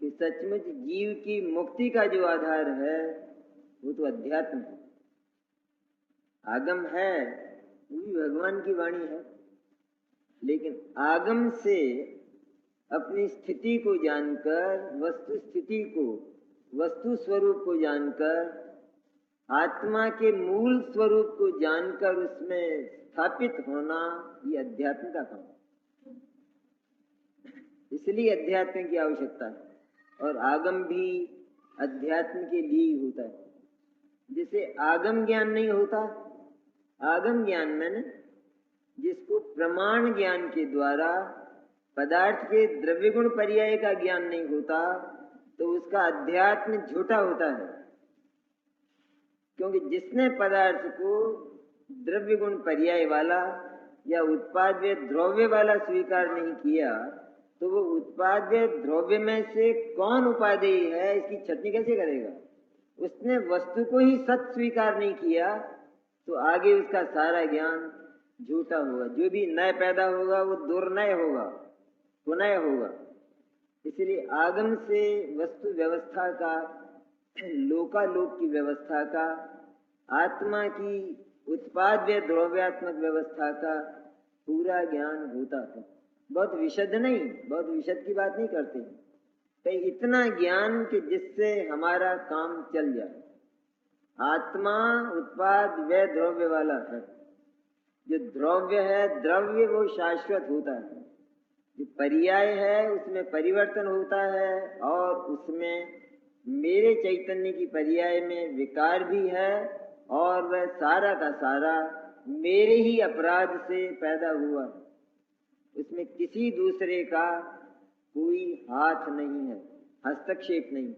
कि सचमुच जीव की मुक्ति का जो आधार है वो तो अध्यात्म है। आगम है, वो भी भगवान की वाणी है, लेकिन आगम से अपनी स्थिति को जानकर, वस्तु स्थिति को, वस्तु स्वरूप को जानकर, आत्मा के मूल स्वरूप को जानकर उसमें स्थापित होना, ये अध्यात्म का काम है। इसलिए अध्यात्म की आवश्यकता है, और आगम भी अध्यात्म के लिए ही होता है। जिसे आगम ज्ञान नहीं होता, आगम ज्ञान में जिसको प्रमाण ज्ञान के द्वारा पदार्थ के द्रव्य गुण पर्याय का ज्ञान नहीं होता, तो उसका अध्यात्म झूठा होता है। क्योंकि जिसने पदार्थ को द्रव्य गुण पर्याय वाला या उत्पाद्य द्रव्य वाला स्वीकार नहीं किया, तो वो उत्पाद्य द्रव्य में से कौन उपादेय है इसकी छटनी कैसे करेगा? उसने वस्तु को ही सत्य स्वीकार नहीं किया, तो आगे उसका सारा ज्ञान झूठा होगा। जो भी नए पैदा होगा वो दुर्नय होगा, पुनः होगा। इसलिए आगम से वस्तु व्यवस्था का, लोकालोक की व्यवस्था का, आत्मा की उत्पाद्य द्रव्यात्मक व्यवस्था का पूरा ज्ञान होता है। बहुत विशद नहीं, बहुत विशद की बात नहीं करते, तो इतना ज्ञान कि जिससे हमारा काम चल जाए। आत्मा उत्पाद व द्रव्य वाला है। जो द्रव्य है, द्रव्य वो शाश्वत होता है। जो पर्याय है उसमें परिवर्तन होता है, और उसमें मेरे चैतन्य की पर्याय में विकार भी है, और वह सारा का सारा मेरे ही अपराध से पैदा हुआ है। उसमें किसी दूसरे का कोई हाथ नहीं है, हस्तक्षेप नहीं।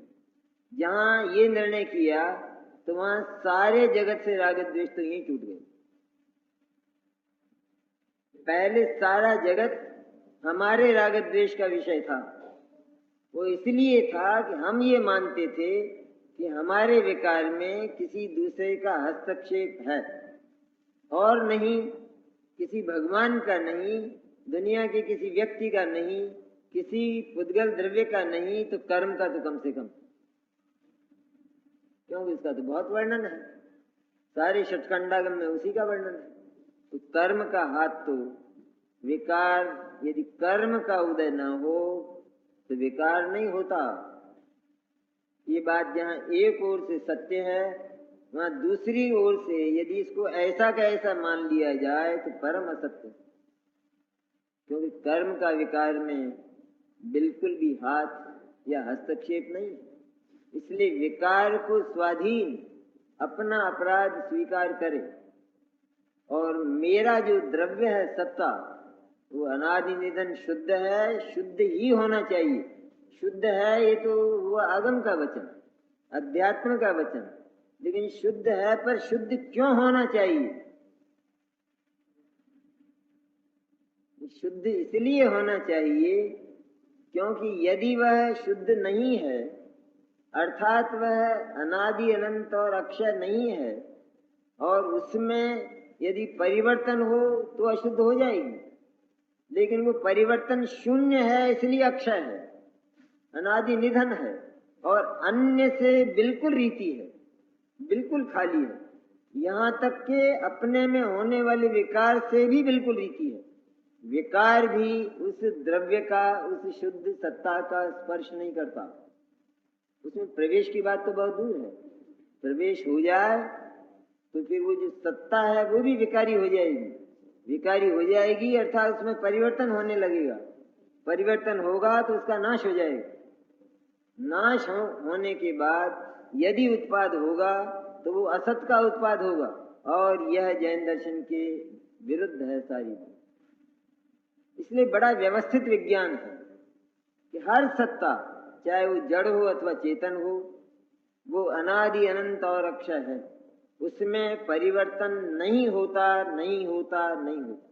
जहां ये निर्णय किया तो वहां सारे जगत से राग द्वेष तो यही टूट गए। पहले सारा जगत हमारे राग द्वेष का विषय था। वो इसलिए था कि हम ये मानते थे कि हमारे विकार में किसी दूसरे का हस्तक्षेप है, और नहीं किसी भगवान का नहीं, दुनिया के किसी व्यक्ति का नहीं, किसी पुद्गल द्रव्य का नहीं, तो कर्म का तो कम से कम। क्योंकि इसका तो बहुत वर्णन है, सारे षटखंडागम में उसी का वर्णन है। तो कर्म का हाथ तो विकार, यदि कर्म का उदय न हो तो विकार नहीं होता। ये बात जहां एक ओर से सत्य है, वहां दूसरी ओर से यदि इसको ऐसा का ऐसा मान लिया जाए तो परम असत्य। क्योंकि कर्म का विकार में बिल्कुल भी हाथ या हस्तक्षेप नहीं। इसलिए विकार को स्वाधीन अपना अपराध स्वीकार करे, और मेरा जो द्रव्य है सत्ता, वो अनादि निधन शुद्ध है, शुद्ध ही होना चाहिए। शुद्ध है ये तो हुआ आगम का वचन, अध्यात्म का वचन, लेकिन शुद्ध है, पर शुद्ध क्यों होना चाहिए? शुद्ध इसलिए होना चाहिए क्योंकि यदि वह शुद्ध नहीं है, अर्थात वह अनादि अनंत और अक्षय नहीं है, और उसमें यदि परिवर्तन हो तो अशुद्ध हो जाएगी। लेकिन वो परिवर्तन शून्य है, इसलिए अक्षय है, अनादि निधन है, और अन्य से बिल्कुल रीति है, बिल्कुल खाली है। यहां तक के अपने में होने वाले विकार से भी बिल्कुल रीति है। विकार भी उस द्रव्य का, उस शुद्ध सत्ता का स्पर्श नहीं करता। उसमें प्रवेश की बात तो बहुत दूर है। प्रवेश हो जाए तो फिर वो जो सत्ता है वो भी विकारी हो जाएगी। विकारी हो जाएगी अर्थात उसमें परिवर्तन होने लगेगा। परिवर्तन होगा तो उसका नाश हो जाएगा। नाश होने के बाद यदि उत्पाद होगा तो वो असत का उत्पाद होगा, और यह जैन दर्शन के विरुद्ध है सारी बात। इसलिए बड़ा व्यवस्थित विज्ञान है कि हर सत्ता, चाहे वो जड़ हो अथवा चेतन हो, वो अनादि अनंत और अक्षय है। उसमें परिवर्तन नहीं होता, नहीं होता, नहीं होता।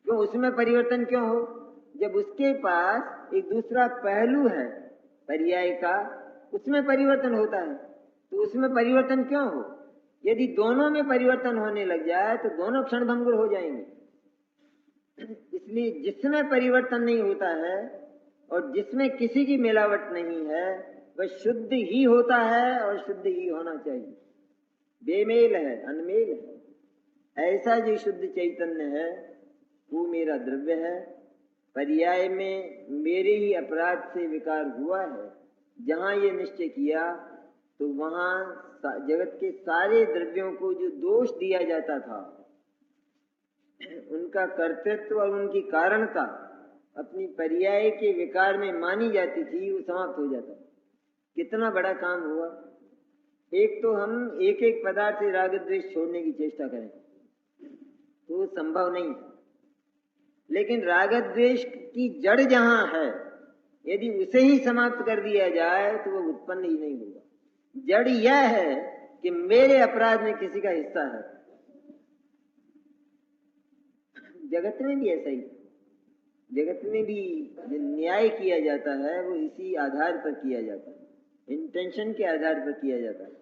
क्यों उसमें परिवर्तन क्यों हो? जब उसके पास एक दूसरा पहलू है पर्याय का, उसमें परिवर्तन होता है, तो उसमें परिवर्तन क्यों हो? यदि दोनों में परिवर्तन होने लग जाए तो दोनों क्षणभंगुर हो जाएंगे। इसलिए जिसमें परिवर्तन नहीं होता है और जिसमें किसी की मिलावट नहीं है वह शुद्ध ही होता है और शुद्ध ही होना चाहिए। बेमेल है, अनमेल है। ऐसा जो शुद्ध चैतन्य है वो मेरा द्रव्य है। पर्याय में मेरे ही अपराध से विकार हुआ है। जहाँ ये निश्चय किया तो वहाँ जगत के सारे द्रव्यों को जो दोष दिया जाता था, उनका कर्तृत्व और उनकी कारणता अपनी पर्याय के विकार में मानी जाती थी, वो समाप्त हो जाता। कितना बड़ा काम हुआ। एक तो हम एक एक पदार्थ से राग द्वेष छोड़ने की चेष्टा करें तो वो संभव नहीं है, लेकिन राग द्वेष की जड़ जहां है यदि उसे ही समाप्त कर दिया जाए तो वो उत्पन्न ही नहीं होगा। जड़ यह है कि मेरे अपराध में किसी का हिस्सा है। जगत में भी ऐसा ही, जगत में भी जो न्याय किया जाता है वो इसी आधार पर किया जाता है, इंटेंशन के आधार पर किया जाता है।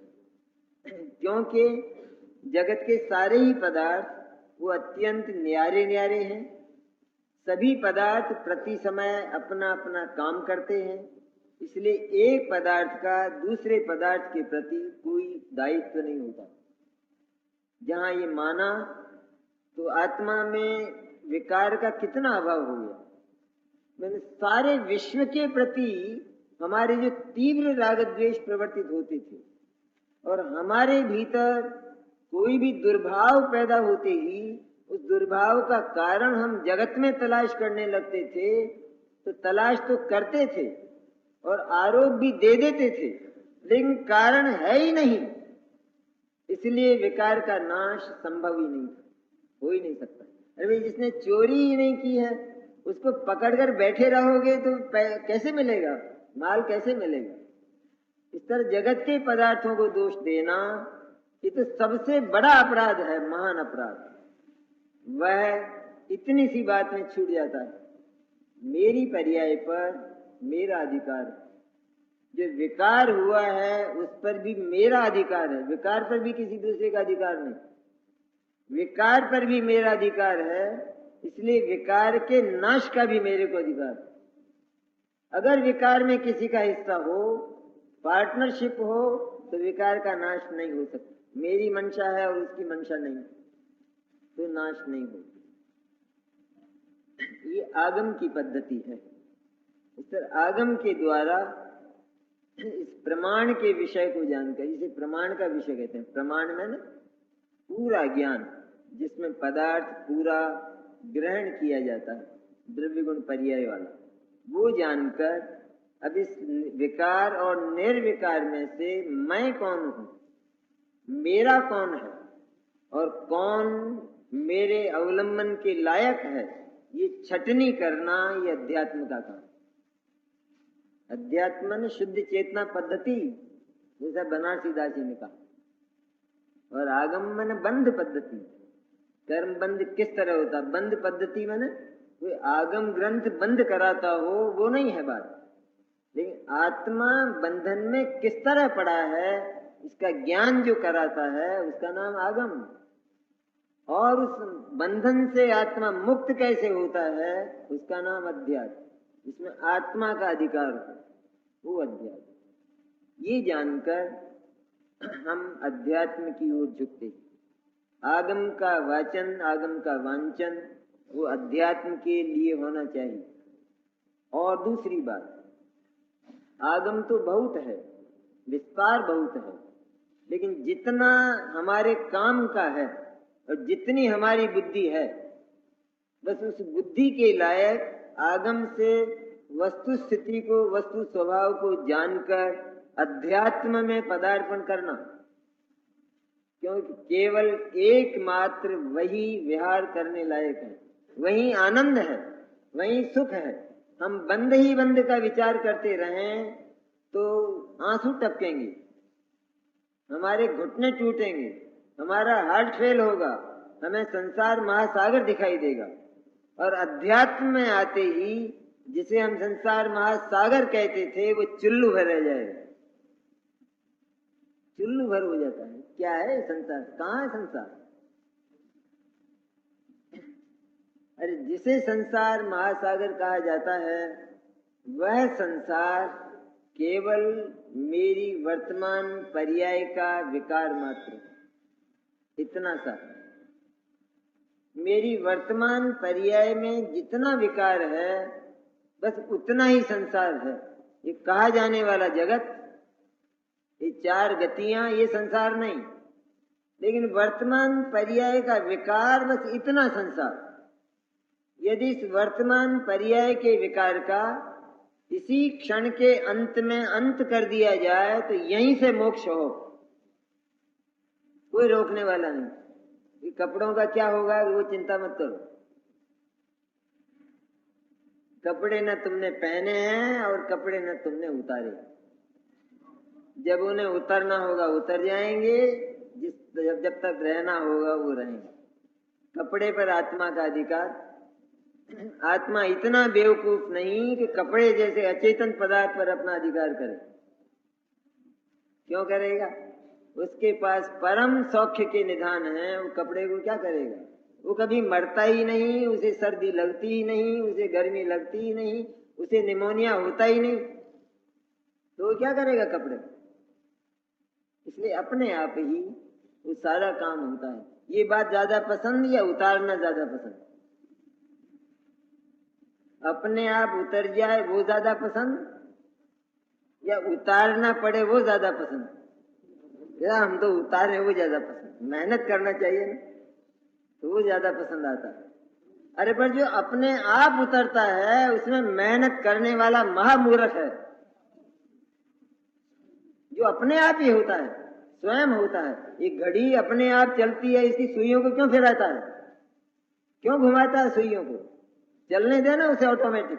क्योंकि जगत के सारे ही पदार्थ वो अत्यंत न्यारे न्यारे हैं। सभी पदार्थ प्रति समय अपना अपना काम करते हैं, इसलिए एक पदार्थ का दूसरे पदार्थ के प्रति कोई दायित्व नहीं होता। जहां ये माना तो आत्मा में विकार का कितना अभाव हो गया। मैंने सारे विश्व के प्रति हमारे जो तीव्र राग द्वेष प्रवर्तित होते थे और हमारे भीतर कोई भी दुर्भाव पैदा होते ही उस दुर्भाव का कारण हम जगत में तलाश करने लगते थे, तो तलाश तो करते थे और आरोप भी दे देते थे, लेकिन कारण है ही नहीं, इसलिए विकार का नाश संभव ही नहीं, हो ही नहीं सकता। अरे जिसने चोरी ही नहीं की है उसको पकड़कर बैठे रहोगे तो कैसे मिलेगा, माल कैसे मिलेगा। इस तरह जगत के पदार्थों को दोष देना ये तो सबसे बड़ा अपराध है, महान अपराध। वह इतनी सी बात में छूट जाता है। मेरी पर्याय पर मेरा अधिकार, जो विकार हुआ है उस पर भी मेरा अधिकार है। विकार पर भी किसी दूसरे का अधिकार नहीं, विकार पर भी मेरा अधिकार है, इसलिए विकार के नाश का भी मेरे को अधिकार है। अगर विकार में किसी का हिस्सा हो, पार्टनरशिप हो, तो विकार का नाश नहीं हो सकता। मेरी मंशा है और उसकी मंशा नहीं, तो नाश नहीं हो। ये आगम की पद्धति है। इस तरह आगम के द्वारा इस प्रमाण के विषय को जानकर, इसे प्रमाण का विषय कहते हैं। प्रमाण में ना पूरा ज्ञान, जिसमें पदार्थ पूरा ग्रहण किया जाता है, द्रव्य गुण पर्याय वाला, वो जानकर अब इस विकार और निर्विकार में से मैं कौन हूं, मेरा कौन है और कौन मेरे अवलंबन के लायक है, ये छटनी करना ये अध्यात्म का काम। अध्यात्म ने शुद्ध चेतना पद्धति, जैसा बनारसी दासी ने कहा, और आगम बंध पद्धति। कर्म बंध किस तरह होता, बंध पद्धति में कोई आगम ग्रंथ बंद कराता हो वो नहीं है बात, लेकिन आत्मा बंधन में किस तरह पड़ा है इसका ज्ञान जो कराता है उसका नाम आगम। और उस बंधन से आत्मा मुक्त कैसे होता है उसका नाम अध्यात्म। इसमें आत्मा का अधिकार हो, वो अध्यात्म। ये जानकर हम अध्यात्म की ओर झुकते। आगम का वाचन, आगम का वांचन वो अध्यात्म के लिए होना चाहिए। और दूसरी बात, आगम तो बहुत है, विस्तार बहुत है, लेकिन जितना हमारे काम का है और जितनी हमारी बुद्धि है, बस उस बुद्धि के लायक आगम से वस्तु स्थिति को, वस्तु स्वभाव को जानकर अध्यात्म में पदार्पण करना। क्योंकि केवल एकमात्र वही विहार करने लायक है, वही आनंद है, वही सुख है। हम बंद ही बंद का विचार करते रहें तो आंसू टपकेंगे, हमारे घुटने टूटेंगे, हमारा हार्ट फेल होगा, हमें संसार महासागर दिखाई देगा। और अध्यात्म में आते ही जिसे हम संसार महासागर कहते थे वो चुल्लू भर रह जाएगा, चुल्लू भर हो जाता है। क्या है संसार, कहाँ है संसार? अरे जिसे संसार महासागर कहा जाता है वह संसार केवल मेरी वर्तमान पर्याय का विकार मात्र, इतना सा। मेरी वर्तमान पर्याय में जितना विकार है बस उतना ही संसार है। ये कहा जाने वाला जगत, ये चार गतियां, ये संसार नहीं, लेकिन वर्तमान पर्याय का विकार बस इतना संसार। यदि इस वर्तमान पर्याय के विकार का इसी क्षण के अंत में अंत कर दिया जाए तो यहीं से मोक्ष हो, कोई रोकने वाला नहीं। ये कपड़ों का क्या होगा वो चिंता मत करो। कपड़े न तुमने पहने हैं और कपड़े न तुमने उतारे। जब उन्हें उतरना होगा उतर जाएंगे, जब तक रहना होगा वो रहेंगे। कपड़े पर आत्मा का अधिकार। आत्मा इतना बेवकूफ नहीं कि कपड़े जैसे अचेतन पदार्थ पर अपना अधिकार करे। क्यों करेगा? उसके पास परम सौख्य के निधान है, वो कपड़े को क्या करेगा? वो कभी मरता ही नहीं, उसे सर्दी लगती ही नहीं, उसे गर्मी लगती ही नहीं, उसे निमोनिया होता ही नहीं, तो वो क्या करेगा कपड़े? इसलिए अपने आप ही वो सारा काम होता है। ये बात ज्यादा पसंद या उतारना ज्यादा पसंद? अपने आप उतर जाए वो ज्यादा पसंद या उतारना पड़े वो ज्यादा पसंद? या हम तो उतारे वो ज्यादा पसंद। मेहनत करना चाहिए ना, तो वो ज्यादा पसंद आता है। अरे पर जो अपने आप उतरता है उसमें मेहनत करने वाला महामूर्ख है। जो अपने आप ही होता है, स्वयं होता है। एक घड़ी अपने आप चलती है, इसकी सुइयों को क्यों फिराता है? क्यों घुमाता है सुइयों को? चलने देना उसे ऑटोमेटिक,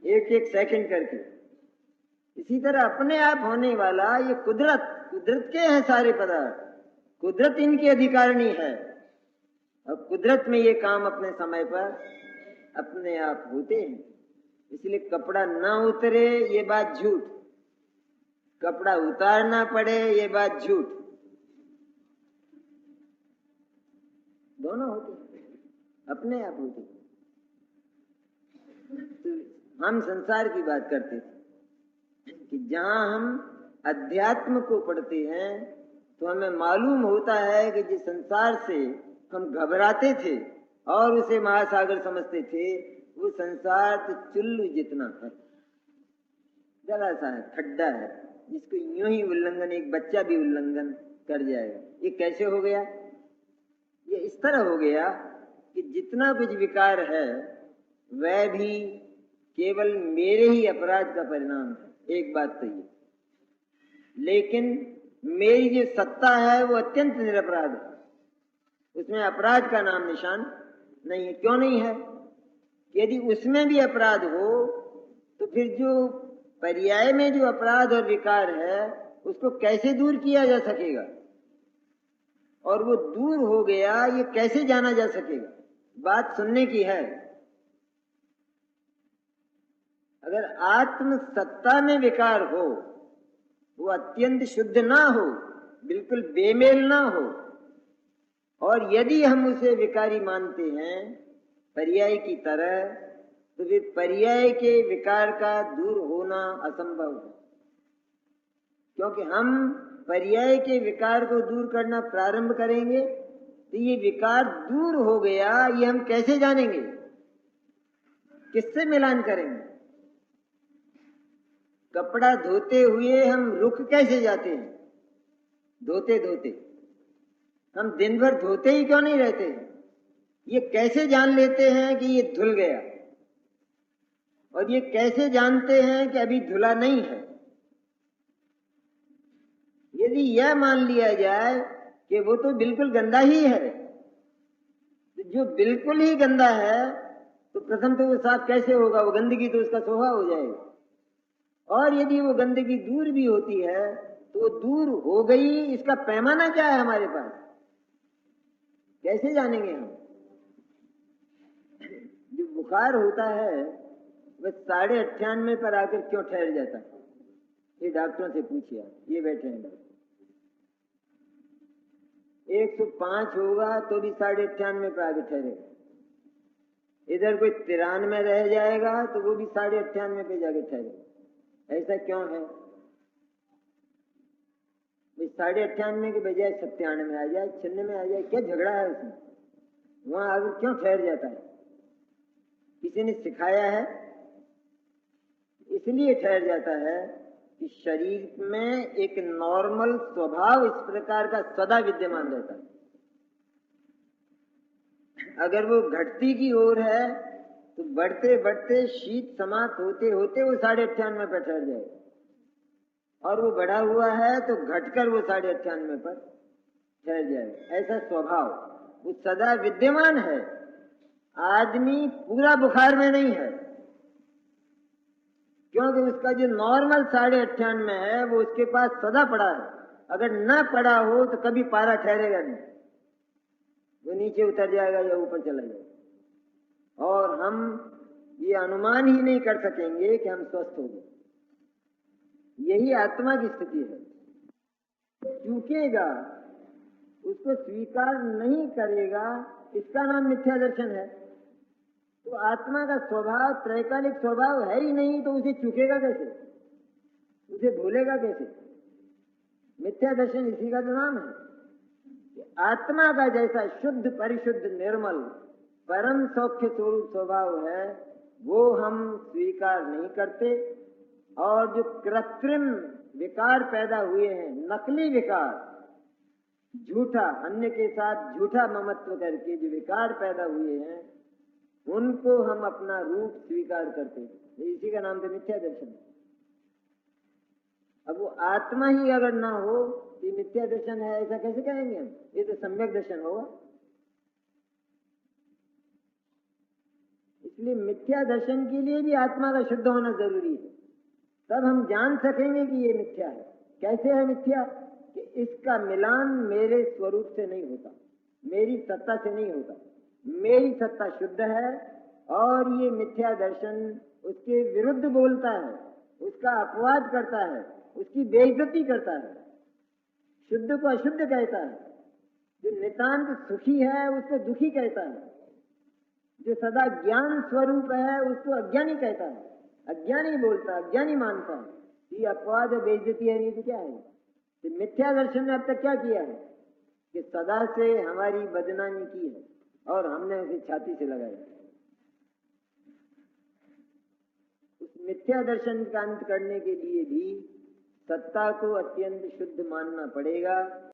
एक एक सेकंड करके। इसी तरह अपने आप होने वाला ये कुदरत के हैं सारे पदार्थ। कुदरत इनकी अधिकारिणी है और कुदरत में ये काम अपने समय पर अपने आप होते हैं। इसलिए कपड़ा ना उतरे ये बात झूठ, कपड़ा उतारना पड़े ये बात झूठ। दोनों होते, अपने आप होते। तो हम संसार की बात करते थे कि जहां हम अध्यात्म को पढ़ते हैं तो हमें मालूम होता है कि जिस संसार से हम घबराते थे और उसे महासागर समझते थे, वो संसार तो चुल्लू जितना है, जरा सा है, खड्डा है, जिसको यूं ही उल्लंघन एक बच्चा भी उल्लंघन कर जाएगा। ये कैसे हो गया? ये इस तरह हो गया कि जितना कुछ विकार है वह भी केवल मेरे ही अपराध का परिणाम है। एक बात तो ये, लेकिन मेरी जो सत्ता है वो अत्यंत निरपराध है, उसमें अपराध का नाम निशान नहीं है। क्यों नहीं है? यदि उसमें भी अपराध हो तो फिर जो पर्याय में जो अपराध और विकार है उसको कैसे दूर किया जा सकेगा? और वो दूर हो गया ये कैसे जाना जा सकेगा? बात सुनने की है। अगर आत्म सत्ता में विकार हो, वो अत्यंत शुद्ध ना हो, बिल्कुल बेमेल ना हो, और यदि हम उसे विकारी मानते हैं पर्याय की तरह, तो फिर पर्याय के विकार का दूर होना असंभव है। क्योंकि हम पर्याय के विकार को दूर करना प्रारंभ करेंगे तो ये विकार दूर हो गया ये हम कैसे जानेंगे? किससे मिलान करेंगे? कपड़ा धोते हुए हम रुक कैसे जाते हैं? धोते धोते हम दिन भर धोते ही क्यों नहीं रहते हैं? ये कैसे जान लेते हैं कि ये धुल गया? और ये कैसे जानते हैं कि अभी धुला नहीं है? यदि यह मान लिया जाए कि वो तो बिल्कुल गंदा ही है, तो जो बिल्कुल ही गंदा है तो प्रथम तो वो साफ कैसे होगा? वो गंदगी तो उसका स्वभाव हो जाएगा। और यदि वो गंदगी दूर भी होती है तो वो दूर हो गई, इसका पैमाना क्या है हमारे पास? कैसे जानेंगे हम? जो बुखार होता है वह 98.5 पर आकर क्यों ठहर जाता है? ये डॉक्टरों से पूछिए। ये बैठे हैं डॉक्टर, 105 होगा तो भी 98.5 पर आकर ठहरेगा। इधर कोई 93 रह जाएगा तो वो भी 98.5 पे जाके ठहरेगा। ऐसा क्यों है? 98.5 के बजाय 97 आ जाए, 96 आ जाए, क्या झगड़ा है उसमें? वहां आगे क्यों ठहर जाता है? किसी ने सिखाया है? इसलिए ठहर जाता है कि शरीर में एक नॉर्मल स्वभाव इस प्रकार का सदा विद्यमान रहता है। अगर वो घटती की ओर है तो बढ़ते बढ़ते शीत समाप्त होते होते वो 98.5 पर ठहर जाएगा, और वो बढ़ा हुआ है तो घटकर वो 98.5 पर ठहर जाएगा। ऐसा स्वभाव वो सदा विद्यमान है। आदमी पूरा बुखार में नहीं है, क्योंकि उसका जो नॉर्मल 98.5 है वो उसके पास सदा पड़ा है। अगर न पड़ा हो तो कभी पारा ठहरेगा नहीं, वो नीचे उतर जाएगा या ऊपर चला जाएगा, और हम ये अनुमान ही नहीं कर सकेंगे कि हम स्वस्थ हो गए। यही आत्मा की स्थिति है। चूकेगा, उसको स्वीकार नहीं करेगा, इसका नाम मिथ्या दर्शन है। तो आत्मा का स्वभाव त्रैकालिक स्वभाव है ही नहीं, तो उसे चूकेगा कैसे, उसे भूलेगा कैसे? मिथ्या दर्शन इसी का तो नाम है कि आत्मा का जैसा शुद्ध परिशुद्ध निर्मल परम सौख्य स्वरूप स्वभाव है वो हम स्वीकार नहीं करते, और जो कृत्रिम विकार पैदा हुए हैं, नकली विकार, झूठा अन्य के साथ झूठा ममत्व करके जो विकार पैदा हुए हैं उनको हम अपना रूप स्वीकार करते हैं। इसी का नाम तो मिथ्या दर्शन है। अब वो आत्मा ही अगर ना हो तो मिथ्या दर्शन है ऐसा कैसे कहेंगे हम? ये तो सम्यक दर्शन होगा। इसलिए मिथ्या दर्शन के लिए भी आत्मा का शुद्ध होना जरूरी है, तब हम जान सकेंगे कि ये मिथ्या है। कैसे है मिथ्या? कि इसका मिलान मेरे स्वरूप से नहीं होता, मेरी सत्ता से नहीं होता। मेरी सत्ता शुद्ध है और ये मिथ्या दर्शन उसके विरुद्ध बोलता है, उसका अपवाद करता है, उसकी बेइज्जती करता है, शुद्ध को अशुद्ध कहता है, जो नितांत सुखी है उसको दुखी कहता है, जो सदा ज्ञान स्वरूप है उसको अज्ञानी कहता है, अज्ञानी बोलता है, अज्ञानी मानता है। ये अपवाद है, बेइज्जती है, नहीं तो क्या है? तो मिथ्या दर्शन ने अब तक क्या किया है कि सदा से हमारी बदनामी की है और हमने उसे छाती से लगाया। उस मिथ्या दर्शन का अंत करने के लिए भी सत्ता को अत्यंत शुद्ध मानना पड़ेगा।